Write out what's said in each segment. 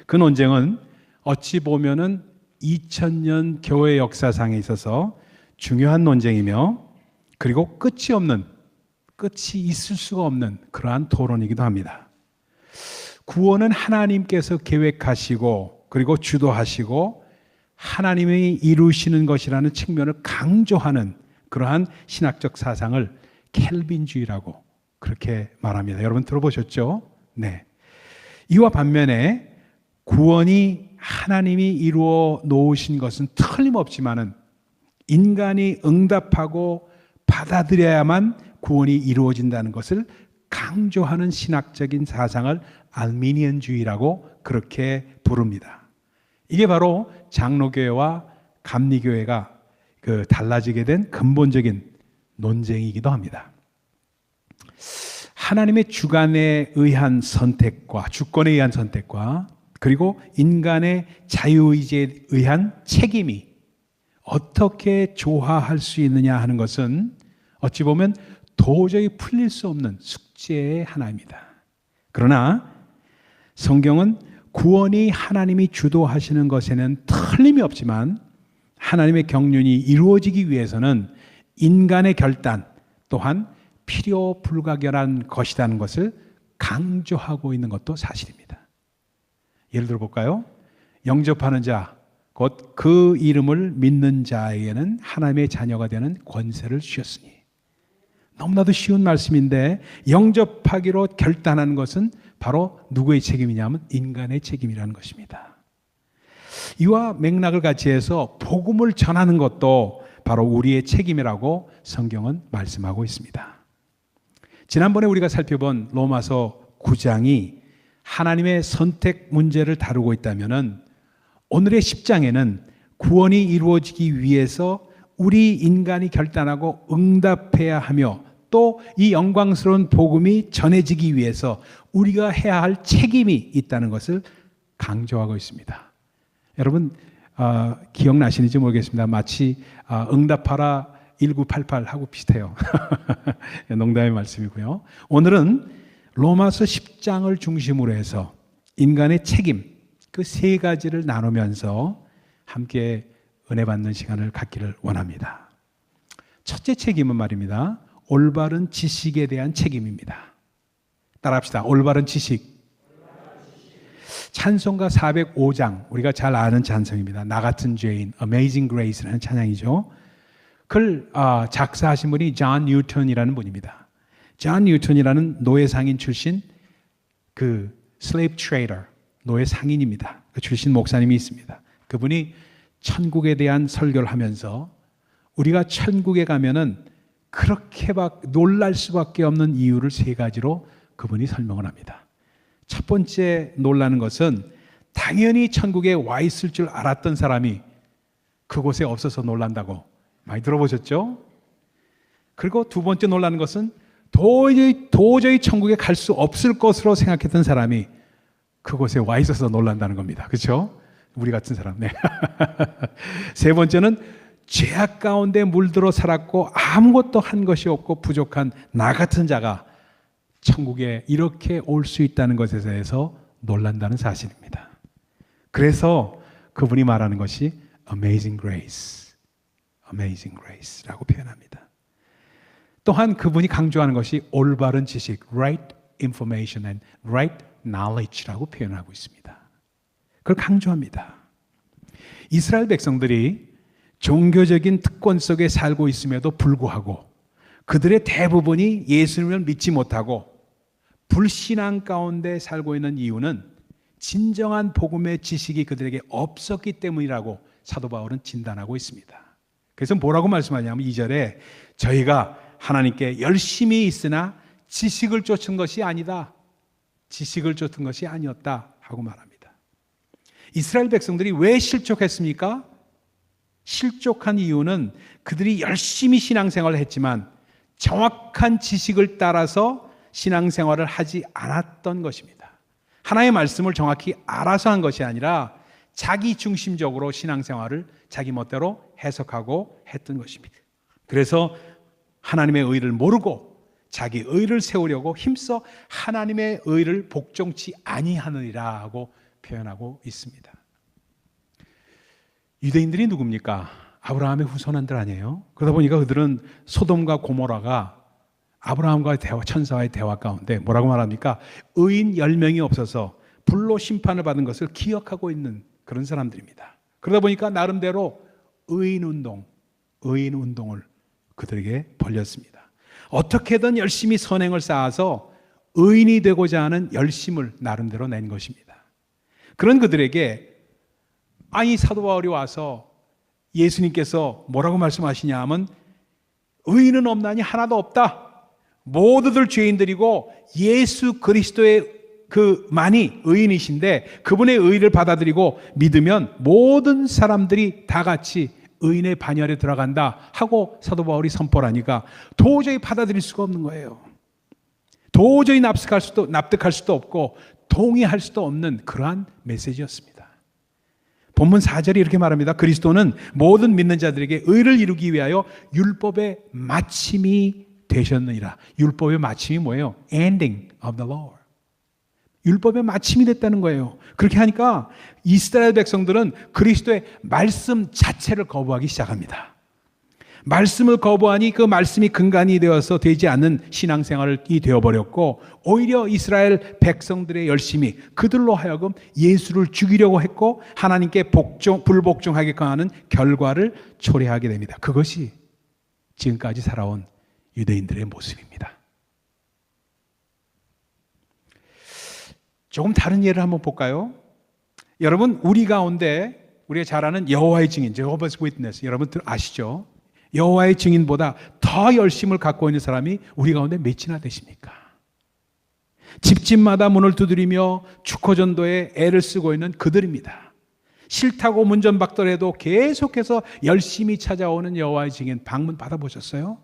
그 논쟁은 어찌 보면은 2000년 교회 역사상에 있어서 중요한 논쟁이며, 그리고 끝이 있을 수가 없는 그러한 토론이기도 합니다. 구원은 하나님께서 계획하시고 그리고 주도하시고 하나님이 이루시는 것이라는 측면을 강조하는 그러한 신학적 사상을 켈빈주의라고 그렇게 말합니다. 여러분 들어보셨죠? 네. 이와 반면에 구원이 하나님이 이루어 놓으신 것은 틀림없지만은 인간이 응답하고 받아들여야만 구원이 이루어진다는 것을 강조하는 신학적인 사상을 알미니언주의라고 그렇게 부릅니다. 이게 바로 장로교회와 감리교회가 달라지게 된 근본적인 논쟁이기도 합니다. 하나님의 주관에 의한 선택과 주권에 의한 선택과 그리고 인간의 자유의지에 의한 책임이 어떻게 조화할 수 있느냐 하는 것은 어찌 보면 도저히 풀릴 수 없는 숙제의 하나입니다. 그러나 성경은 구원이 하나님이 주도하시는 것에는 틀림이 없지만 하나님의 경륜이 이루어지기 위해서는 인간의 결단 또한 필요 불가결한 것이라는 것을 강조하고 있는 것도 사실입니다. 예를 들어 볼까요? 영접하는 자, 곧 그 이름을 믿는 자에게는 하나님의 자녀가 되는 권세를 주셨으니. 너무나도 쉬운 말씀인데 영접하기로 결단하는 것은 바로 누구의 책임이냐면 인간의 책임이라는 것입니다. 이와 맥락을 같이 해서 복음을 전하는 것도 바로 우리의 책임이라고 성경은 말씀하고 있습니다. 지난번에 우리가 살펴본 로마서 9장이 하나님의 선택 문제를 다루고 있다면은 오늘의 10장에는 구원이 이루어지기 위해서 우리 인간이 결단하고 응답해야 하며 또 이 영광스러운 복음이 전해지기 위해서 우리가 해야 할 책임이 있다는 것을 강조하고 있습니다. 여러분 기억나시는지 모르겠습니다. 마치 응답하라 1988하고 비슷해요. 농담의 말씀이고요. 오늘은 로마서 10장을 중심으로 해서 인간의 책임 그 세 가지를 나누면서 함께 은혜 받는 시간을 갖기를 원합니다. 첫째 책임은 말입니다. 올바른 지식에 대한 책임입니다. 따라합시다. 올바른 지식. 찬송가 405장 우리가 잘 아는 찬송입니다. 나 같은 죄인 Amazing Grace라는 찬양이죠. 그걸 작사하신 분이 존 뉴턴이라는 분입니다. 존 뉴턴이라는 노예 상인 출신 그 slave trader 노예 상인입니다. 그 출신 목사님이 있습니다. 그분이 천국에 대한 설교를 하면서 우리가 천국에 가면은 그렇게 막 놀랄 수밖에 없는 이유를 세 가지로 그분이 설명을 합니다. 첫 번째 놀라는 것은 당연히 천국에 와 있을 줄 알았던 사람이 그곳에 없어서 놀란다고 많이 들어보셨죠? 그리고 두 번째 놀라는 것은 도저히 천국에 갈 수 없을 것으로 생각했던 사람이 그곳에 와 있어서 놀란다는 겁니다. 그렇죠? 우리 같은 사람. 네. 세 번째는 죄악 가운데 물들어 살았고 아무것도 한 것이 없고 부족한 나 같은 자가 천국에 이렇게 올 수 있다는 것에 대해서 놀란다는 사실입니다. 그래서 그분이 말하는 것이 Amazing Grace, Amazing Grace라고 표현합니다. 또한 그분이 강조하는 것이 올바른 지식, right information and right knowledge라고 표현하고 있습니다. 그걸 강조합니다. 이스라엘 백성들이 종교적인 특권 속에 살고 있음에도 불구하고 그들의 대부분이 예수님을 믿지 못하고 불신앙 가운데 살고 있는 이유는 진정한 복음의 지식이 그들에게 없었기 때문이라고 사도 바울은 진단하고 있습니다. 그래서 뭐라고 말씀하냐면 2절에 저희가 하나님께 열심히 있으나 지식을 쫓은 것이 아니다. 지식을 쫓은 것이 아니었다 하고 말합니다. 이스라엘 백성들이 왜 실족했습니까? 실족한 이유는 그들이 열심히 신앙생활을 했지만 정확한 지식을 따라서 신앙생활을 하지 않았던 것입니다. 하나님의 말씀을 정확히 알아서 한 것이 아니라 자기 중심적으로 신앙생활을 자기 멋대로 해석하고 했던 것입니다. 그래서 하나님의 의를 모르고 자기 의를 세우려고 힘써 하나님의 의를 복종치 아니하느니라 하고 표현하고 있습니다. 유대인들이 누굽니까? 아브라함의 후손들 아니에요? 그러다 보니까 그들은 소돔과 고모라가 아브라함과 천사와의 대화 가운데 뭐라고 말합니까? 의인 10명이 없어서 불로 심판을 받은 것을 기억하고 있는 그런 사람들입니다. 그러다 보니까 나름대로 의인 운동을 그들에게 벌렸습니다. 어떻게든 열심히 선행을 쌓아서 의인이 되고자 하는 열심을 나름대로 낸 것입니다. 그런 그들에게 사도 바울이 와서 예수님께서 뭐라고 말씀하시냐 하면 의인은 없나니 하나도 없다. 모두들 죄인들이고 예수 그리스도의 그만이 의인이신데 그분의 의를 받아들이고 믿으면 모든 사람들이 다 같이 의인의 반열에 들어간다 하고 사도 바울이 선포를 하니까 도저히 받아들일 수가 없는 거예요. 도저히 납득할 수도 없고 동의할 수도 없는 그러한 메시지였습니다. 본문 4절이 이렇게 말합니다. 그리스도는 모든 믿는 자들에게 의를 이루기 위하여 율법의 마침이 되셨느니라. 율법의 마침이 뭐예요? Ending of the law. 율법의 마침이 됐다는 거예요. 그렇게 하니까 이스라엘 백성들은 그리스도의 말씀 자체를 거부하기 시작합니다. 말씀을 거부하니 그 말씀이 근간이 되어서 되지 않는 신앙생활이 되어버렸고 오히려 이스라엘 백성들의 열심이 그들로 하여금 예수를 죽이려고 했고 하나님께 불복종하게끔 하는 결과를 초래하게 됩니다. 그것이 지금까지 살아온 유대인들의 모습입니다. 조금 다른 예를 한번 볼까요? 여러분 우리 가운데 우리가 잘 아는 여호와의 증인, Jehovah's Witness 여러분들 아시죠? 여호와의 증인보다 더 열심을 갖고 있는 사람이 우리 가운데 몇이나 되십니까? 집집마다 문을 두드리며 축호전도에 애를 쓰고 있는 그들입니다. 싫다고 문전박돌해도 계속해서 열심히 찾아오는 여호와의 증인 방문 받아보셨어요?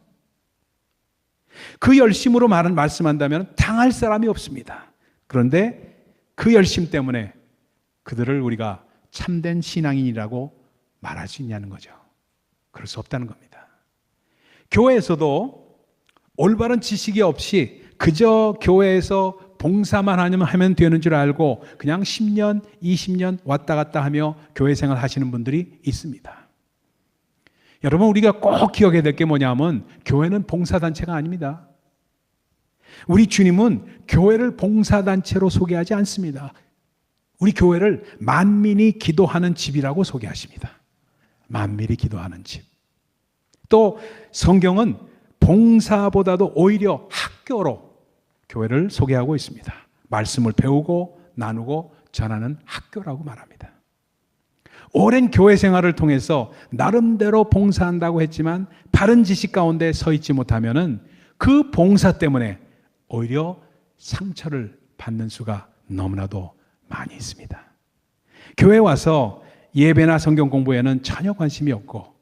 그 열심으로 말씀한다면 당할 사람이 없습니다. 그런데 그 열심 때문에 그들을 우리가 참된 신앙인이라고 말할 수 있냐는 거죠. 그럴 수 없다는 겁니다. 교회에서도 올바른 지식이 없이 그저 교회에서 봉사만 하면 되는 줄 알고 그냥 10년, 20년 왔다 갔다 하며 교회 생활 하시는 분들이 있습니다. 여러분 우리가 꼭 기억해야 될 게 뭐냐면 교회는 봉사단체가 아닙니다. 우리 주님은 교회를 봉사단체로 소개하지 않습니다. 우리 교회를 만민이 기도하는 집이라고 소개하십니다. 만민이 기도하는 집. 또 성경은 봉사보다도 오히려 학교로 교회를 소개하고 있습니다. 말씀을 배우고 나누고 전하는 학교라고 말합니다. 오랜 교회 생활을 통해서 나름대로 봉사한다고 했지만 바른 지식 가운데 서 있지 못하면은 그 봉사 때문에 오히려 상처를 받는 수가 너무나도 많이 있습니다. 교회 와서 예배나 성경 공부에는 전혀 관심이 없고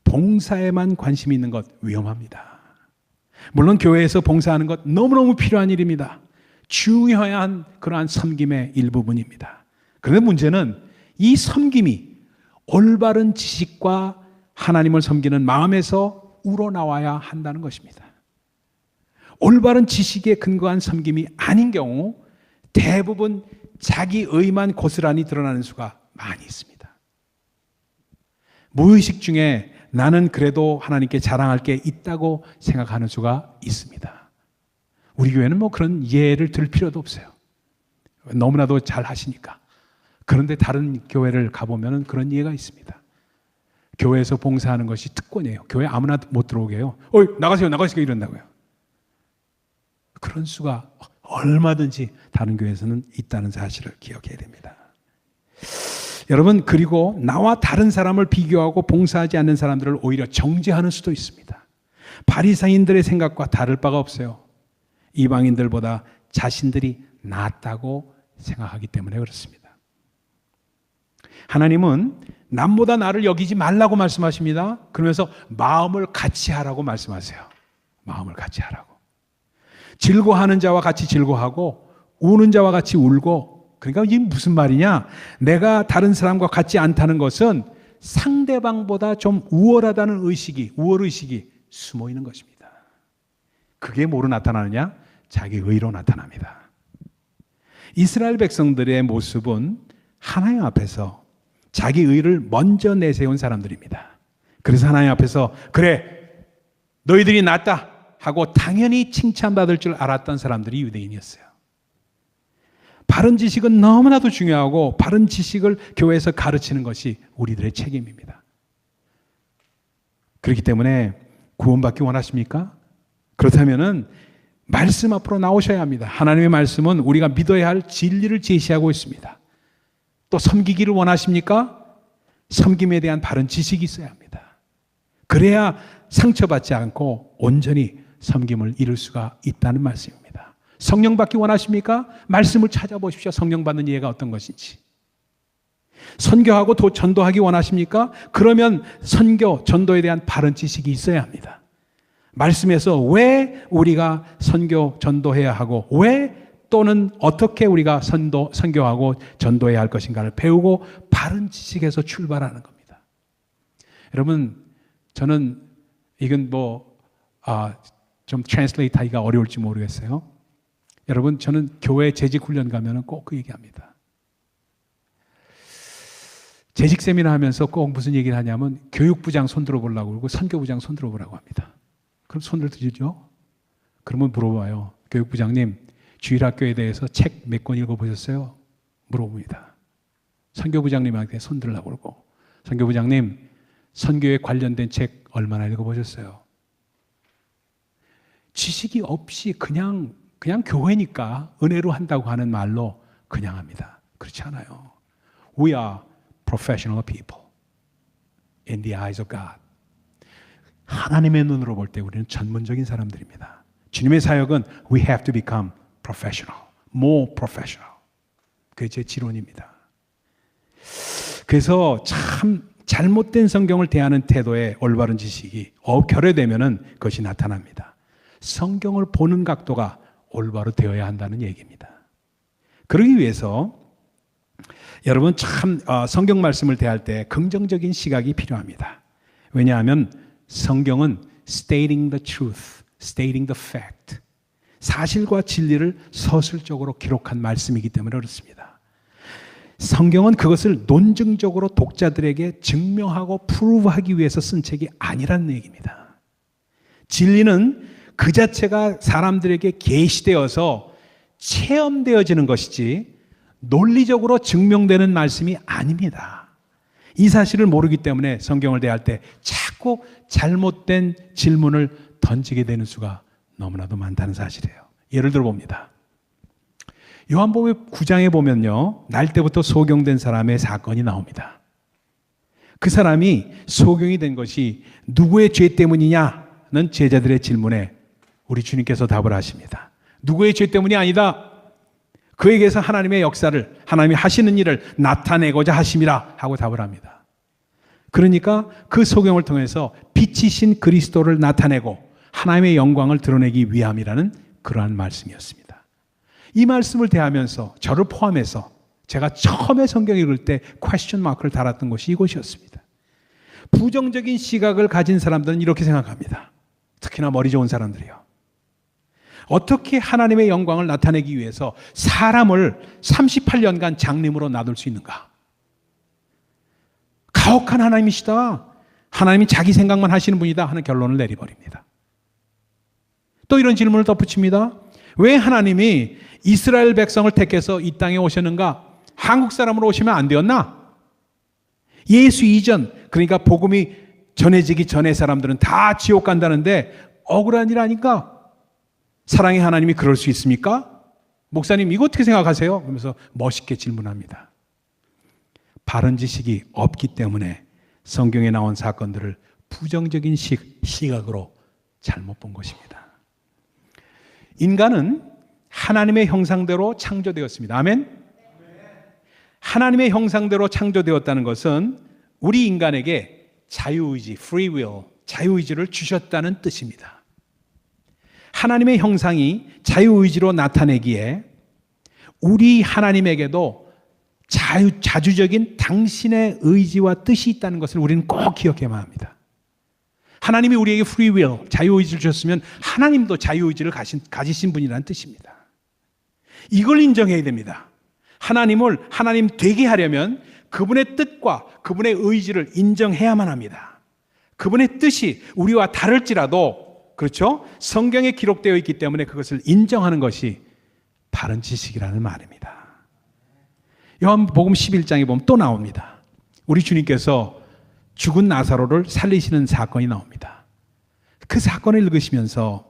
봉사에만 관심이 있는 것 위험합니다. 물론 교회에서 봉사하는 것 너무너무 필요한 일입니다. 중요한 그러한 섬김의 일부분입니다. 그런데 문제는 이 섬김이 올바른 지식과 하나님을 섬기는 마음에서 우러나와야 한다는 것입니다. 올바른 지식에 근거한 섬김이 아닌 경우 대부분 자기 의만 고스란히 드러나는 수가 많이 있습니다. 무의식 중에 나는 그래도 하나님께 자랑할 게 있다고 생각하는 수가 있습니다. 우리 교회는 그런 예를 들 필요도 없어요. 너무나도 잘 하시니까. 그런데 다른 교회를 가보면 그런 예가 있습니다. 교회에서 봉사하는 것이 특권이에요. 교회 아무나 못 들어오게 해요. 나가세요 이런다고요. 그런 수가 얼마든지 다른 교회에서는 있다는 사실을 기억해야 됩니다. 여러분 그리고 나와 다른 사람을 비교하고 봉사하지 않는 사람들을 오히려 정죄하는 수도 있습니다. 바리새인들의 생각과 다를 바가 없어요. 이방인들보다 자신들이 낫다고 생각하기 때문에 그렇습니다. 하나님은 남보다 나를 여기지 말라고 말씀하십니다. 그러면서 마음을 같이 하라고 말씀하세요. 마음을 같이 하라고. 즐거워하는 자와 같이 즐거워하고 우는 자와 같이 울고. 그러니까 이게 무슨 말이냐? 내가 다른 사람과 같지 않다는 것은 상대방보다 좀 우월하다는 우월의식이 숨어 있는 것입니다. 그게 뭐로 나타나느냐? 자기 의로 나타납니다. 이스라엘 백성들의 모습은 하나님 앞에서 자기 의를 먼저 내세운 사람들입니다. 그래서 하나님 앞에서 그래 너희들이 낫다 하고 당연히 칭찬받을 줄 알았던 사람들이 유대인이었어요. 바른 지식은 너무나도 중요하고 바른 지식을 교회에서 가르치는 것이 우리들의 책임입니다. 그렇기 때문에 구원받기 원하십니까? 그렇다면은 말씀 앞으로 나오셔야 합니다. 하나님의 말씀은 우리가 믿어야 할 진리를 제시하고 있습니다. 또 섬기기를 원하십니까? 섬김에 대한 바른 지식이 있어야 합니다. 그래야 상처받지 않고 온전히 섬김을 이룰 수가 있다는 말씀입니다. 성령 받기 원하십니까? 말씀을 찾아보십시오. 성령 받는 예가 어떤 것인지. 선교하고 전도하기 원하십니까? 그러면 선교, 전도에 대한 바른 지식이 있어야 합니다. 말씀에서 왜 우리가 선교, 전도해야 하고 왜 또는 어떻게 우리가 선교하고 전도해야 할 것인가를 배우고 바른 지식에서 출발하는 겁니다. 여러분, 저는 이건 좀 트랜슬레이트 하기가 어려울지 모르겠어요. 여러분, 저는 교회 재직 훈련 가면은 꼭 그 얘기합니다. 재직 세미나 하면서 꼭 무슨 얘기를 하냐면 교육부장 손 들어보려고 그러고 선교부장 손 들어보라고 합니다. 그럼 손을 드시죠? 그러면 물어봐요. 교육부장님, 주일학교에 대해서 책 몇 권 읽어보셨어요? 물어봅니다. 선교부장님한테 손 들으려고 그러고, 선교부장님, 선교에 관련된 책 얼마나 읽어보셨어요? 지식이 없이 그냥 교회니까 은혜로 한다고 하는 말로 그냥 합니다. 그렇지 않아요. We are professional people in the eyes of God. 하나님의 눈으로 볼 때 우리는 전문적인 사람들입니다. 주님의 사역은 we have to become professional, more professional. 그게 제 지론입니다. 그래서 참 잘못된 성경을 대하는 태도에 올바른 지식이 결여되면은 그것이 나타납니다. 성경을 보는 각도가 올바로 되어야 한다는 얘기입니다. 그러기 위해서 여러분 참 성경 말씀을 대할 때 긍정적인 시각이 필요합니다. 왜냐하면 성경은 stating the truth, stating the fact, 사실과 진리를 서술적으로 기록한 말씀이기 때문에 그렇습니다. 성경은 그것을 논증적으로 독자들에게 증명하고 프루브하기 위해서 쓴 책이 아니라는 얘기입니다. 진리는 그 자체가 사람들에게 계시되어서 체험되어지는 것이지 논리적으로 증명되는 말씀이 아닙니다. 이 사실을 모르기 때문에 성경을 대할 때 자꾸 잘못된 질문을 던지게 되는 수가 너무나도 많다는 사실이에요. 예를 들어 봅니다. 요한복음 9장에 보면요, 날 때부터 소경된 사람의 사건이 나옵니다. 그 사람이 소경이 된 것이 누구의 죄 때문이냐는 제자들의 질문에 우리 주님께서 답을 하십니다. 누구의 죄 때문이 아니다. 그에게서 하나님의 역사를, 하나님이 하시는 일을 나타내고자 하심이라 하고 답을 합니다. 그러니까 그 소경을 통해서 빛이신 그리스도를 나타내고 하나님의 영광을 드러내기 위함이라는 그러한 말씀이었습니다. 이 말씀을 대하면서 저를 포함해서 제가 처음에 성경 읽을 때 퀘스천 마크를 달았던 것이 이곳이었습니다. 부정적인 시각을 가진 사람들은 이렇게 생각합니다. 특히나 머리 좋은 사람들이요. 어떻게 하나님의 영광을 나타내기 위해서 사람을 38년간 장님으로 놔둘 수 있는가? 가혹한 하나님이시다. 하나님이 자기 생각만 하시는 분이다 하는 결론을 내려버립니다. 또 이런 질문을 덧붙입니다. 왜 하나님이 이스라엘 백성을 택해서 이 땅에 오셨는가? 한국 사람으로 오시면 안 되었나? 예수 이전, 그러니까 복음이 전해지기 전에 사람들은 다 지옥 간다는데 억울한 일 아닌가? 사랑의 하나님이 그럴 수 있습니까? 목사님 이거 어떻게 생각하세요? 그러면서 멋있게 질문합니다. 바른 지식이 없기 때문에 성경에 나온 사건들을 부정적인 시각으로 잘못 본 것입니다. 인간은 하나님의 형상대로 창조되었습니다. 아멘? 하나님의 형상대로 창조되었다는 것은 우리 인간에게 자유의지, free will, 자유의지를 주셨다는 뜻입니다. 하나님의 형상이 자유의지로 나타내기에 우리 하나님에게도 자주적인 당신의 의지와 뜻이 있다는 것을 우리는 꼭 기억해야만 합니다. 하나님이 우리에게 free will, 자유의지를 주셨으면 하나님도 자유의지를 가지신 분이라는 뜻입니다. 이걸 인정해야 됩니다. 하나님을 하나님 되게 하려면 그분의 뜻과 그분의 의지를 인정해야만 합니다. 그분의 뜻이 우리와 다를지라도, 그렇죠? 성경에 기록되어 있기 때문에 그것을 인정하는 것이 바른 지식이라는 말입니다. 요한복음 11장에 보면 또 나옵니다. 우리 주님께서 죽은 나사로를 살리시는 사건이 나옵니다. 그 사건을 읽으시면서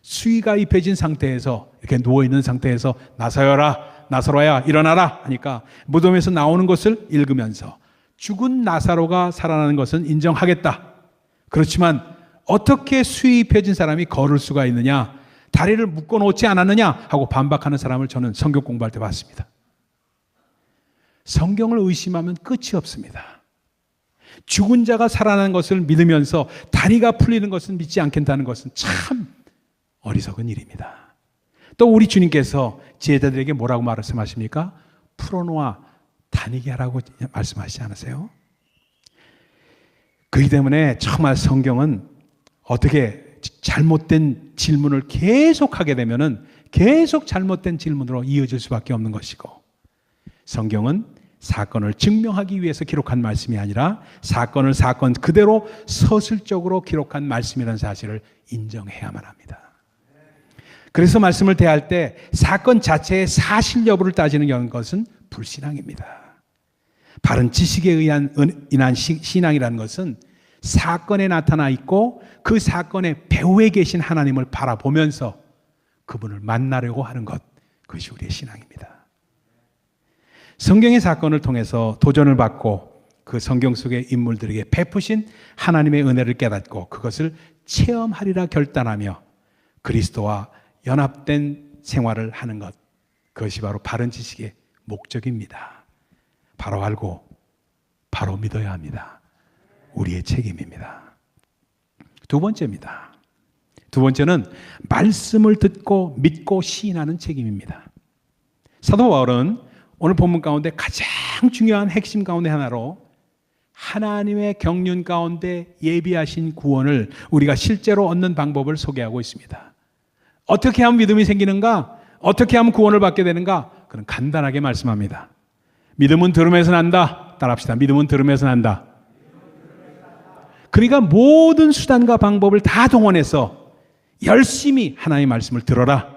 수의가 입혀진 상태에서, 이렇게 누워있는 상태에서 나사로야 일어나라 하니까 무덤에서 나오는 것을 읽으면서 죽은 나사로가 살아나는 것은 인정하겠다. 그렇지만 어떻게 수의 입혀진 사람이 걸을 수가 있느냐, 다리를 묶어놓지 않았느냐 하고 반박하는 사람을 저는 성경 공부할 때 봤습니다. 성경을 의심하면 끝이 없습니다. 죽은 자가 살아나는 것을 믿으면서 다리가 풀리는 것을 믿지 않겠다는 것은 참 어리석은 일입니다. 또 우리 주님께서 제자들에게 뭐라고 말씀하십니까? 풀어놓아 다니게 하라고 말씀하시지 않으세요? 그렇기 때문에 정말 성경은 어떻게 잘못된 질문을 계속하게 되면은 계속 잘못된 질문으로 이어질 수밖에 없는 것이고, 성경은 사건을 증명하기 위해서 기록한 말씀이 아니라 사건을 사건 그대로 서술적으로 기록한 말씀이라는 사실을 인정해야만 합니다. 그래서 말씀을 대할 때 사건 자체의 사실 여부를 따지는 것은 불신앙입니다. 바른 지식에 인한 신앙이라는 것은 사건에 나타나 있고 그 사건의 배후에 계신 하나님을 바라보면서 그분을 만나려고 하는 것, 그것이 우리의 신앙입니다. 성경의 사건을 통해서 도전을 받고 그 성경 속의 인물들에게 베푸신 하나님의 은혜를 깨닫고 그것을 체험하리라 결단하며 그리스도와 연합된 생활을 하는 것, 그것이 바로 바른 지식의 목적입니다. 바로 알고 바로 믿어야 합니다. 우리의 책임입니다. 두 번째입니다. 두 번째는 말씀을 듣고 믿고 시인하는 책임입니다. 사도 바울은 오늘 본문 가운데 가장 중요한 핵심 가운데 하나로 하나님의 경륜 가운데 예비하신 구원을 우리가 실제로 얻는 방법을 소개하고 있습니다. 어떻게 하면 믿음이 생기는가? 어떻게 하면 구원을 받게 되는가? 그는 간단하게 말씀합니다. 믿음은 들음에서 난다. 따라합시다. 믿음은 들음에서 난다. 그러니까 모든 수단과 방법을 다 동원해서 열심히 하나님의 말씀을 들어라.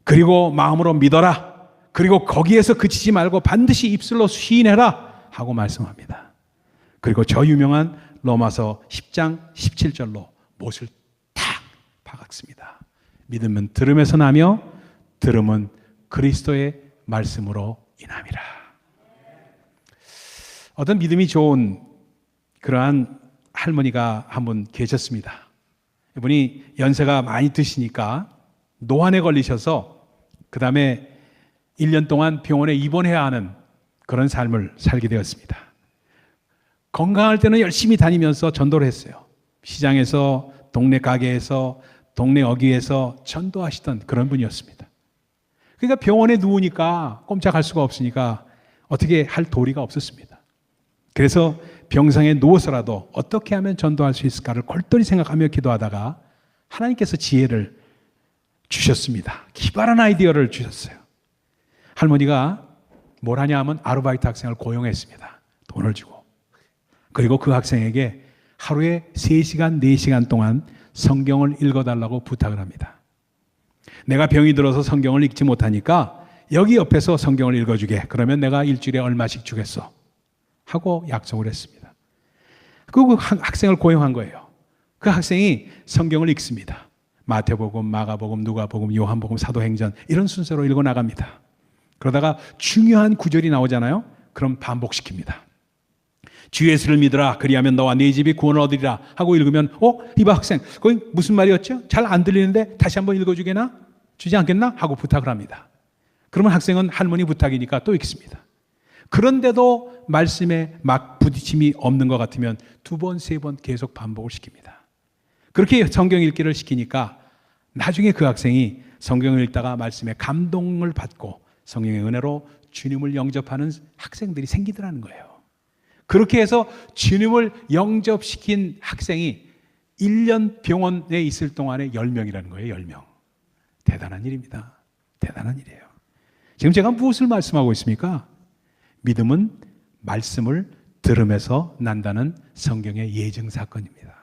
그리고 마음으로 믿어라. 그리고 거기에서 그치지 말고 반드시 입술로 시인해라 하고 말씀합니다. 그리고 저 유명한 로마서 10장 17절로 못을 탁 박았습니다. 믿음은 들음에서 나며 들음은 그리스도의 말씀으로 인함이라. 어떤 믿음이 좋은 그러한 할머니가 한 분 계셨습니다. 이분이 연세가 많이 드시니까 노안에 걸리셔서 그 다음에 1년 동안 병원에 입원해야 하는 그런 삶을 살게 되었습니다. 건강할 때는 열심히 다니면서 전도를 했어요. 시장에서, 동네 가게에서, 동네 어귀에서 전도하시던 그런 분이었습니다. 그러니까 병원에 누우니까 꼼짝할 수가 없으니까 어떻게 할 도리가 없었습니다. 그래서 병상에 누워서라도 어떻게 하면 전도할 수 있을까를 골똘히 생각하며 기도하다가 하나님께서 지혜를 주셨습니다. 기발한 아이디어를 주셨어요. 할머니가 뭘 하냐 하면 아르바이트 학생을 고용했습니다. 돈을 주고. 그리고 그 학생에게 하루에 3시간, 4시간 동안 성경을 읽어달라고 부탁을 합니다. 내가 병이 들어서 성경을 읽지 못하니까 여기 옆에서 성경을 읽어주게. 그러면 내가 일주일에 얼마씩 주겠어. 하고 약속을 했습니다. 그 학생을 고용한 거예요. 그 학생이 성경을 읽습니다. 마태복음, 마가복음, 누가복음, 요한복음, 사도행전 이런 순서로 읽어 나갑니다. 그러다가 중요한 구절이 나오잖아요. 그럼 반복시킵니다. 주 예수를 믿으라. 그리하면 너와 네 집이 구원을 얻으리라. 하고 읽으면 이봐 학생, 거기 무슨 말이었죠? 잘 안 들리는데 다시 한번 읽어주겠나? 주지 않겠나? 하고 부탁을 합니다. 그러면 학생은 할머니 부탁이니까 또 읽습니다. 그런데도 말씀에 막 부딪힘이 없는 것 같으면 2번, 3번 계속 반복을 시킵니다. 그렇게 성경 읽기를 시키니까 나중에 그 학생이 성경을 읽다가 말씀에 감동을 받고 성령의 은혜로 주님을 영접하는 학생들이 생기더라는 거예요. 그렇게 해서 주님을 영접시킨 학생이 1년 병원에 있을 동안에 10명이라는 거예요. 10명. 대단한 일입니다. 대단한 일이에요. 지금 제가 무엇을 말씀하고 있습니까? 믿음은 말씀을 들음에서 난다는 성경의 예증 사건입니다.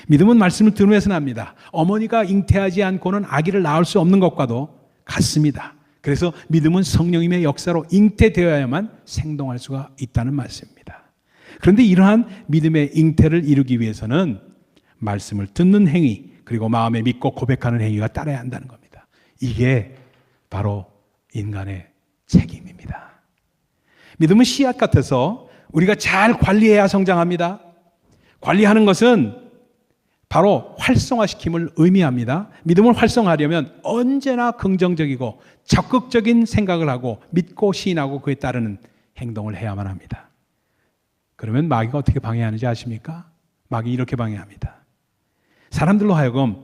믿음은 말씀을 들으면서 납니다. 어머니가 잉태하지 않고는 아기를 낳을 수 없는 것과도 같습니다. 그래서 믿음은 성령님의 역사로 잉태되어야만 생동할 수가 있다는 말씀입니다. 그런데 이러한 믿음의 잉태를 이루기 위해서는 말씀을 듣는 행위, 그리고 마음에 믿고 고백하는 행위가 따라야 한다는 겁니다. 이게 바로 인간의 책임입니다. 믿음은 씨앗 같아서 우리가 잘 관리해야 성장합니다. 관리하는 것은 바로 활성화시킴을 의미합니다. 믿음을 활성화하려면 언제나 긍정적이고 적극적인 생각을 하고 믿고 시인하고 그에 따르는 행동을 해야만 합니다. 그러면 마귀가 어떻게 방해하는지 아십니까? 마귀 이렇게 방해합니다. 사람들로 하여금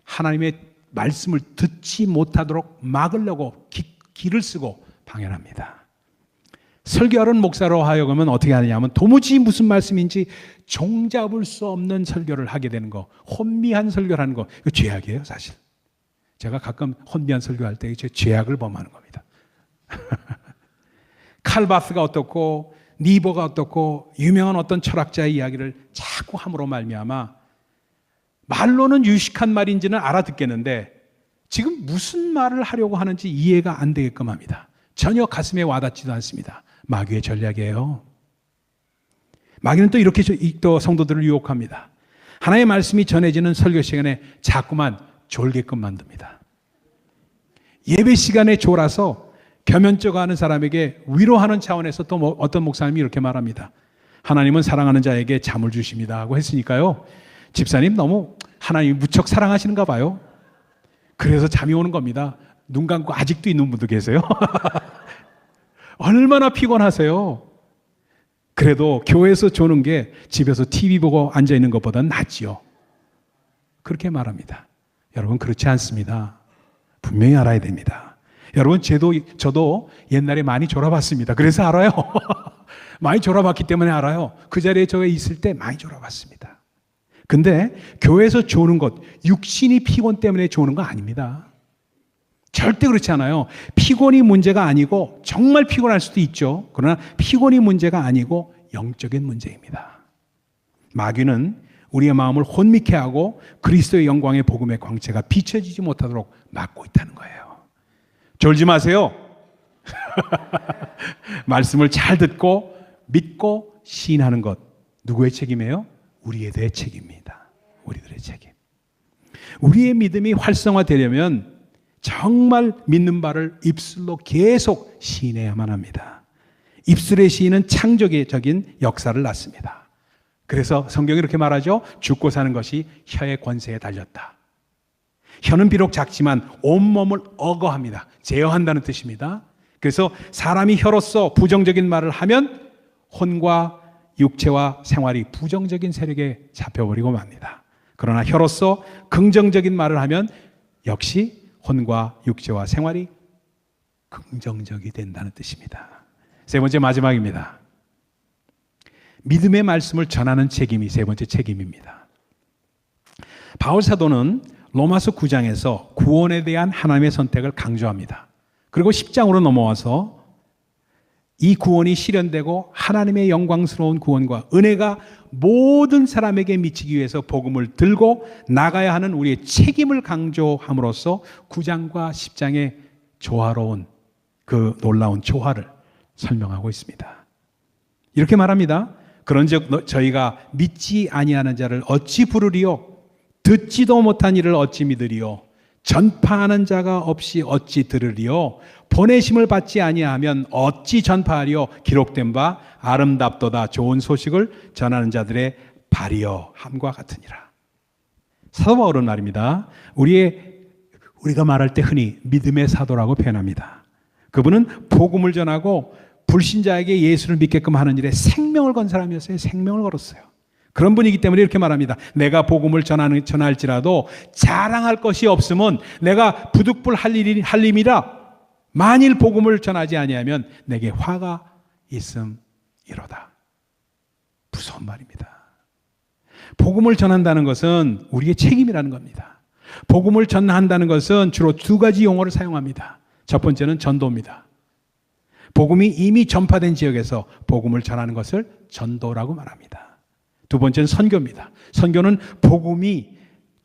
하나님의 말씀을 듣지 못하도록 막으려고 길을 쓰고 방해합니다. 설교하는 목사로 하여금은 어떻게 하느냐면 도무지 무슨 말씀인지 종잡을 수 없는 설교를 하게 되는 거, 혼미한 설교를 하는 거, 이거 죄악이에요, 사실. 제가 가끔 혼미한 설교할 때 죄악을 범하는 겁니다. 칼바스가 어떻고 니버가 어떻고 유명한 어떤 철학자의 이야기를 자꾸 함으로 말미암아 말로는 유식한 말인지는 알아듣겠는데 지금 무슨 말을 하려고 하는지 이해가 안 되게끔 합니다. 전혀 가슴에 와닿지도 않습니다. 마귀의 전략이에요. 마귀는 또 이렇게 또 성도들을 유혹합니다. 하나님의 말씀이 전해지는 설교 시간에 자꾸만 졸게끔 만듭니다. 예배 시간에 졸아서 겸연쩍어 하는 사람에게 위로하는 차원에서 또 어떤 목사님이 이렇게 말합니다. 하나님은 사랑하는 자에게 잠을 주십니다 하고 했으니까요. 집사님 너무 하나님이 무척 사랑하시는가 봐요. 그래서 잠이 오는 겁니다. 눈 감고 아직도 있는 분도 계세요. 얼마나 피곤하세요. 그래도 교회에서 조는 게 집에서 TV 보고 앉아있는 것보다는 낫지요. 그렇게 말합니다. 여러분 그렇지 않습니다. 분명히 알아야 됩니다. 여러분 저도 옛날에 많이 졸아봤습니다. 그래서 알아요. 많이 졸아봤기 때문에 알아요. 그 자리에 저 있을 때 많이 졸아봤습니다. 근데 교회에서 조는 것, 육신이 피곤 때문에 조는 거 아닙니다. 절대 그렇지 않아요. 피곤이 문제가 아니고 정말 피곤할 수도 있죠. 그러나 피곤이 문제가 아니고 영적인 문제입니다. 마귀는 우리의 마음을 혼미케 하고 그리스도의 영광의 복음의 광채가 비춰지지 못하도록 막고 있다는 거예요. 졸지 마세요. 말씀을 잘 듣고 믿고 시인하는 것 누구의 책임이에요? 우리에 대해 책임입니다. 우리들의 책임. 우리의 믿음이 활성화되려면 정말 믿는 바를 입술로 계속 시인해야만 합니다. 입술의 시인은 창조적인 역사를 낳습니다. 그래서 성경이 이렇게 말하죠. 죽고 사는 것이 혀의 권세에 달렸다. 혀는 비록 작지만 온몸을 억어합니다. 제어한다는 뜻입니다. 그래서 사람이 혀로서 부정적인 말을 하면 혼과 육체와 생활이 부정적인 세력에 잡혀버리고 맙니다. 그러나 혀로서 긍정적인 말을 하면 역시 혼과 육체와 생활이 긍정적이 된다는 뜻입니다. 세 번째 마지막입니다. 믿음의 말씀을 전하는 책임이 세 번째 책임입니다. 바울 사도는 로마서 9장에서 구원에 대한 하나님의 선택을 강조합니다. 그리고 10장으로 넘어와서 이 구원이 실현되고 하나님의 영광스러운 구원과 은혜가 모든 사람에게 미치기 위해서 복음을 들고 나가야 하는 우리의 책임을 강조함으로써 9장과 10장의 조화로운 그 놀라운 조화를 설명하고 있습니다. 이렇게 말합니다. 그런즉 저희가 믿지 아니하는 자를 어찌 부르리요? 듣지도 못한 이를 어찌 믿으리요? 전파하는 자가 없이 어찌 들으리요? 보내심을 받지 아니하면 어찌 전파하리요? 기록된 바 아름답도다 좋은 소식을 전하는 자들의 발이여 함과 같으니라. 사도 바울은 말입니다. 우리가 말할 때 흔히 믿음의 사도라고 표현합니다. 그분은 복음을 전하고 불신자에게 예수를 믿게끔 하는 일에 생명을 건 사람이었어요. 생명을 걸었어요. 그런 분이기 때문에 이렇게 말합니다. 내가 복음을 전할지라도 자랑할 것이 없으면 내가 부득불 할 일임이라. 만일 복음을 전하지 아니하면 내게 화가 있음이로다. 무서운 말입니다. 복음을 전한다는 것은 우리의 책임이라는 겁니다. 복음을 전한다는 것은 주로 두 가지 용어를 사용합니다. 첫 번째는 전도입니다. 복음이 이미 전파된 지역에서 복음을 전하는 것을 전도라고 말합니다. 두 번째는 선교입니다. 선교는 복음이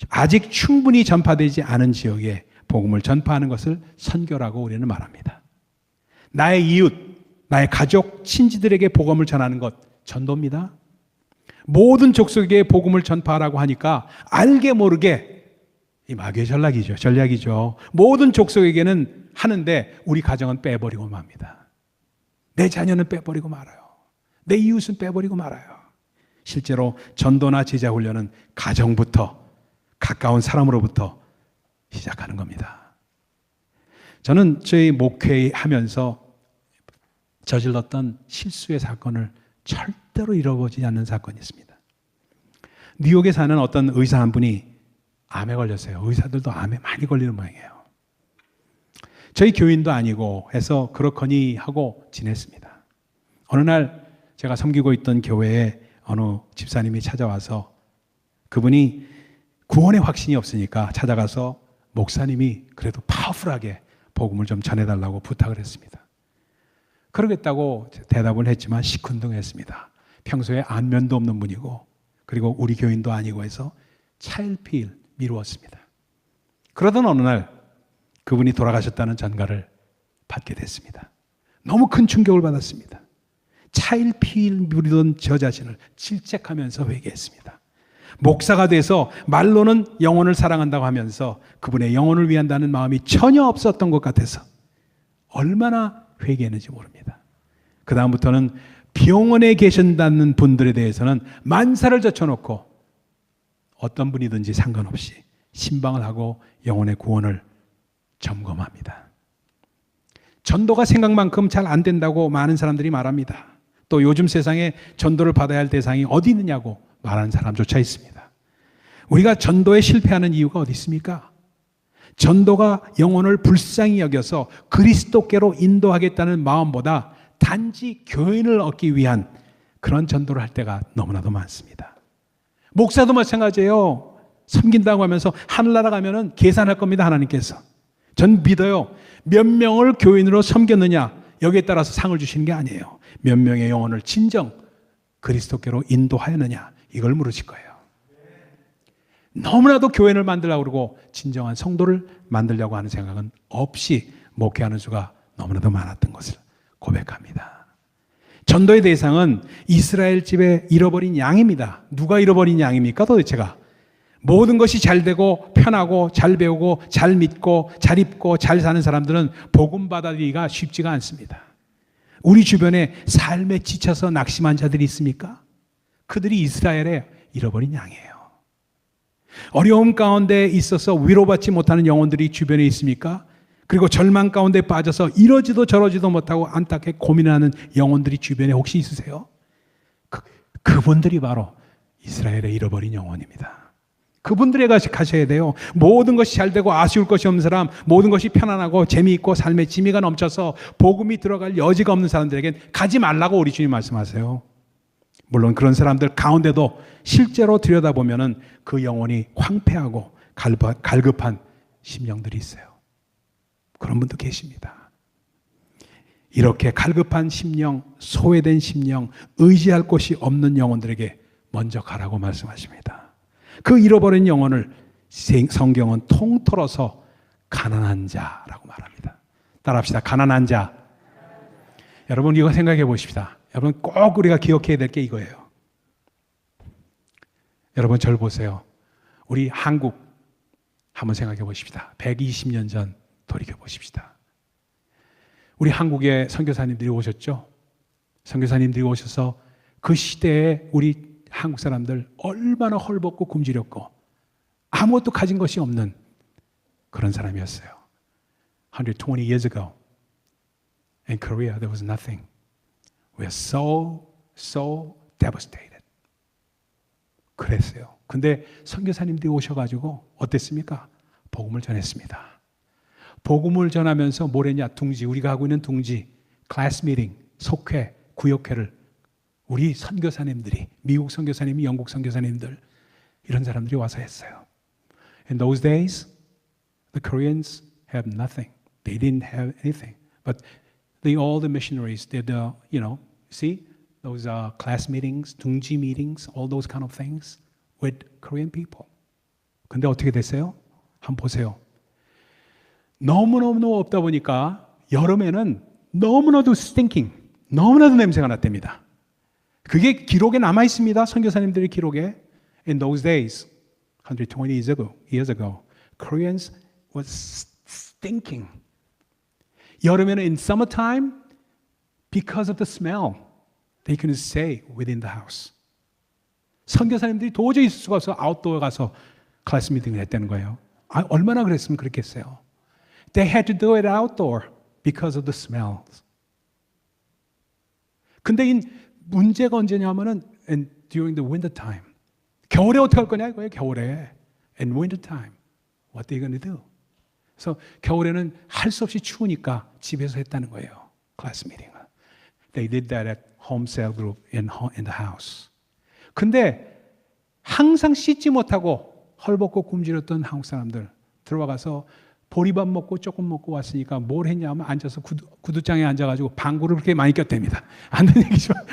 아직 충분히 전파되지 않은 지역에 복음을 전파하는 것을 선교라고 우리는 말합니다. 나의 이웃, 나의 가족, 친지들에게 복음을 전하는 것, 전도입니다. 모든 족속에게 복음을 전파하라고 하니까 알게 모르게 이 마귀의 전략이죠. 모든 족속에게는 하는데 우리 가정은 빼버리고 맙니다. 내 자녀는 빼버리고 말아요. 내 이웃은 빼버리고 말아요. 실제로 전도나 제자 훈련은 가정부터, 가까운 사람으로부터 시작하는 겁니다. 저는 저희 목회하면서 저질렀던 실수의 사건을 절대로 잃어버리지 않는 사건이 있습니다. 뉴욕에 사는 어떤 의사 한 분이 암에 걸렸어요. 의사들도 암에 많이 걸리는 모양이에요. 저희 교인도 아니고 해서 그렇거니 하고 지냈습니다. 어느 날 제가 섬기고 있던 교회에 어느 집사님이 찾아와서 그분이 구원의 확신이 없으니까 찾아가서 목사님이 그래도 파워풀하게 복음을 좀 전해달라고 부탁을 했습니다. 그러겠다고 대답을 했지만 시큰둥했습니다. 평소에 안면도 없는 분이고 그리고 우리 교인도 아니고 해서 차일피일 미루었습니다. 그러던 어느 날 그분이 돌아가셨다는 전가를 받게 됐습니다. 너무 큰 충격을 받았습니다. 차일피일 미루던 저 자신을 질책하면서 회개했습니다. 목사가 돼서 말로는 영혼을 사랑한다고 하면서 그분의 영혼을 위한다는 마음이 전혀 없었던 것 같아서 얼마나 회개했는지 모릅니다. 그 다음부터는 병원에 계신다는 분들에 대해서는 만사를 젖혀놓고 어떤 분이든지 상관없이 신방을 하고 영혼의 구원을 점검합니다. 전도가 생각만큼 잘 안 된다고 많은 사람들이 말합니다. 또 요즘 세상에 전도를 받아야 할 대상이 어디 있느냐고 말하는 사람조차 있습니다. 우리가 전도에 실패하는 이유가 어디 있습니까? 전도가 영혼을 불쌍히 여겨서 그리스도께로 인도하겠다는 마음보다 단지 교인을 얻기 위한 그런 전도를 할 때가 너무나도 많습니다. 목사도 마찬가지예요. 섬긴다고 하면서 하늘나라 가면은 계산할 겁니다. 하나님께서. 전 믿어요. 몇 명을 교인으로 섬겼느냐 여기에 따라서 상을 주시는 게 아니에요. 몇 명의 영혼을 진정 그리스도께로 인도하였느냐 이걸 물으실 거예요. 너무나도 교회를 만들려고 그러고 진정한 성도를 만들려고 하는 생각은 없이 목회하는 수가 너무나도 많았던 것을 고백합니다. 전도의 대상은 이스라엘 집에 잃어버린 양입니다. 누가 잃어버린 양입니까 도대체가? 모든 것이 잘 되고 편하고 잘 배우고 잘 믿고 잘 입고 잘 사는 사람들은 복음 받아들이기가 쉽지가 않습니다. 우리 주변에 삶에 지쳐서 낙심한 자들이 있습니까? 그들이 이스라엘에 잃어버린 양이에요. 어려움 가운데 있어서 위로받지 못하는 영혼들이 주변에 있습니까? 그리고 절망 가운데 빠져서 이러지도 저러지도 못하고 안타깝게 고민하는 영혼들이 주변에 혹시 있으세요? 그분들이 바로 이스라엘에 잃어버린 영혼입니다. 그분들에 가셔야 돼요. 모든 것이 잘 되고 아쉬울 것이 없는 사람, 모든 것이 편안하고 재미있고 삶에 재미가 넘쳐서 복음이 들어갈 여지가 없는 사람들에겐 가지 말라고 우리 주님 말씀하세요. 물론 그런 사람들 가운데도 실제로 들여다보면 그 영혼이 황폐하고 갈급한 심령들이 있어요. 그런 분도 계십니다. 이렇게 갈급한 심령, 소외된 심령, 의지할 곳이 없는 영혼들에게 먼저 가라고 말씀하십니다. 그 잃어버린 영혼을 성경은 통틀어서 가난한 자라고 말합니다. 따라합시다. 가난한 자. 여러분 이거 생각해 보십시다. 여러분 꼭 우리가 기억해야 될 게 이거예요. 여러분 저를 보세요. 우리 한국 한번 생각해 보십시다. 120년 전 돌이켜 보십시다. 우리 한국에 선교사님들이 오셨죠? 선교사님들이 오셔서 그 시대에 우리 한국 사람들 얼마나 헐벗고 굶주렸고 아무것도 가진 것이 없는 그런 사람이었어요. 120 years ago in Korea there was nothing. We are so devastated. 그랬어요. 근데 선교사님들이 오셔가지고 어땠습니까? 복음을 전했습니다. 복음을 전하면서 뭐랬냐? 둥지, 우리가 하고 있는 둥지, 클래스 미팅, 속회, 구역회를 우리 선교사님들이, 미국 선교사님이, 영국 선교사님들 이런 사람들이 와서 했어요. In those days, the Koreans have nothing. They didn't have anything. But all the missionaries did, see, those class meetings, 둥지 meetings, all those kind of things with Korean people. 근데 어떻게 됐어요? 한번 보세요. 너무너무 없다 보니까 여름에는 너무나도 stinking, 너무나도 냄새가 났답니다. 그게 기록에 남아 있습니다. 선교사님들의 기록에. In those days, 120 years ago, Koreans was stinking. 여름에는 in summertime, because of the smell, they couldn't stay within the house. 선교사님들이 도저히 있을 수가 없어 아웃도어 가서 클래스 미팅을 했다는 거예요. 얼마나 그랬으면 그랬겠어요. They had to do it outdoor because of the smells. 근데 문제가 언제냐면은 during the winter time. 겨울에 어떻게 할 거냐 이거예요. 겨울에. In winter time. What are they going to do? 그래서 겨울에는 할 수 없이 추우니까 집에서 했다는 거예요. 클래스 미팅을. They did that at home cell group in the house. 근데 항상 씻지 못하고 헐벗고 굶주렸던 한국 사람들 들어가서 보리밥 먹고 조금 먹고 왔으니까 뭘 했냐면 앉아서 구두장에 앉아가지고 방구를 그렇게 많이 꼈답니다. 안 되는 얘기지만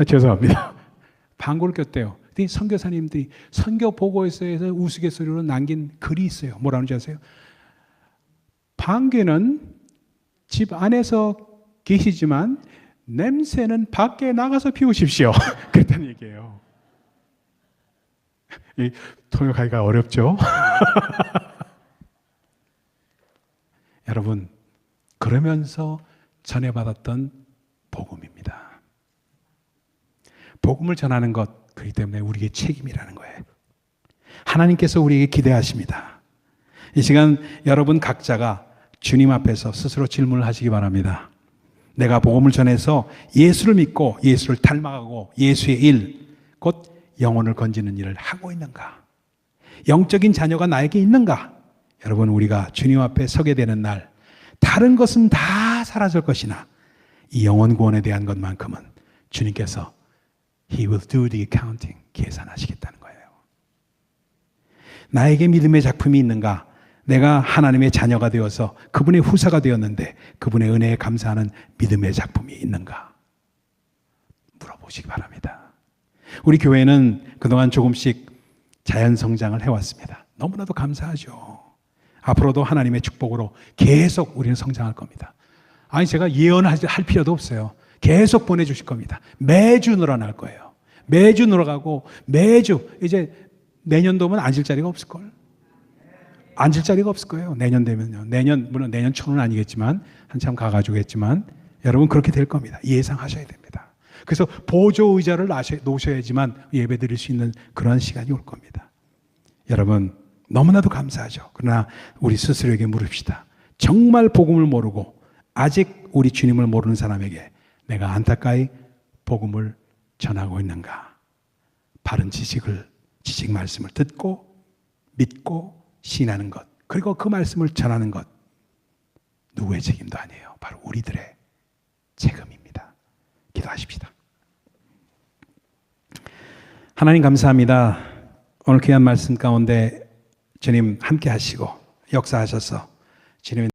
죄송합니다. 방구를 꼈대요. 근데 선교사님들이 선교 보고서에서 우스갯소리로 남긴 글이 있어요. 뭐라는지 아세요? 방귀는 집 안에서 계시지만 냄새는 밖에 나가서 피우십시오. 그랬다는 얘기예요. 이 통역하기가 어렵죠? 여러분, 그러면서 전해받았던 복음입니다. 복음을 전하는 것, 그렇기 때문에 우리의 책임이라는 거예요. 하나님께서 우리에게 기대하십니다. 이 시간 여러분 각자가 주님 앞에서 스스로 질문을 하시기 바랍니다. 내가 복음을 전해서 예수를 믿고 예수를 닮아가고 예수의 일, 곧 영혼을 건지는 일을 하고 있는가? 영적인 자녀가 나에게 있는가? 여러분, 우리가 주님 앞에 서게 되는 날, 다른 것은 다 사라질 것이나 이 영혼 구원에 대한 것만큼은 주님께서 He will do the accounting, 계산하시겠다는 거예요. 나에게 믿음의 작품이 있는가? 내가 하나님의 자녀가 되어서 그분의 후사가 되었는데 그분의 은혜에 감사하는 믿음의 작품이 있는가? 물어보시기 바랍니다. 우리 교회는 그동안 조금씩 자연 성장을 해왔습니다. 너무나도 감사하죠. 앞으로도 하나님의 축복으로 계속 우리는 성장할 겁니다. 아니, 제가 예언할 필요도 없어요. 계속 보내주실 겁니다. 매주 늘어날 거예요. 매주 늘어가고 매주 이제 내년도면 앉을 자리가 없을걸. 앉을 자리가 없을 거예요. 내년 되면요. 물론 내년 초는 아니겠지만 한참 가가지고 했지만 여러분 그렇게 될 겁니다. 예상하셔야 됩니다. 그래서 보조 의자를 놓으셔야지만 예배 드릴 수 있는 그런 시간이 올 겁니다. 여러분 너무나도 감사하죠. 그러나 우리 스스로에게 물읍시다. 정말 복음을 모르고 아직 우리 주님을 모르는 사람에게 내가 안타까이 복음을 전하고 있는가? 바른 지식 말씀을 듣고 믿고 신하는 것, 그리고 그 말씀을 전하는 것, 누구의 책임도 아니에요. 바로 우리들의 책임입니다. 기도하십시다. 하나님 감사합니다. 오늘 귀한 말씀 가운데 주님 함께 하시고 역사하셔서 주님